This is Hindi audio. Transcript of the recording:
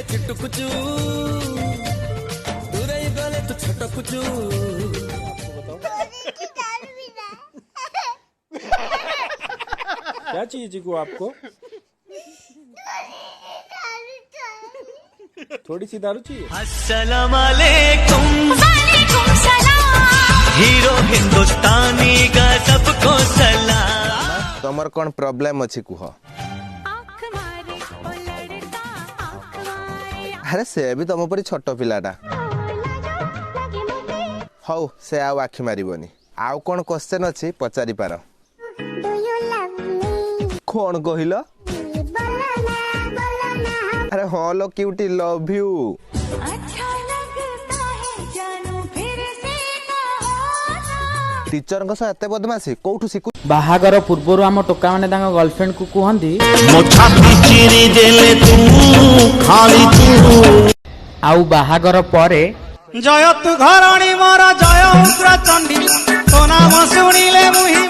चिटकुचू दूरे गले तो छटकुचू। क्या चाहिए जीकू आपको? थोड़ी सी दारू चाहिए। अस्सलाम वालेकुम। वालेकुम सलाम। हीरो हिंदुस्तानी का सबको सलाम। तमर कौन प्रॉब्लम अच्छी कुह? अरे से भी तुम पर छोट पिलाटा। हौ से आउ आखि मारिबनी। आउ कौन क्वेश्चन अच्छी पचारि पार। कौन कहिल? अरे हाँ लो क्यूटी लव यू। टीचर एत बदमाशी कोठू शिखु? बाहागर पूर्वर आम टोका मैंने गर्लफ्रेंड को कहती आउ बाहागर परे जय तु घरणी मोर जय उग्र चंडी तो नाम शुणिले मुहि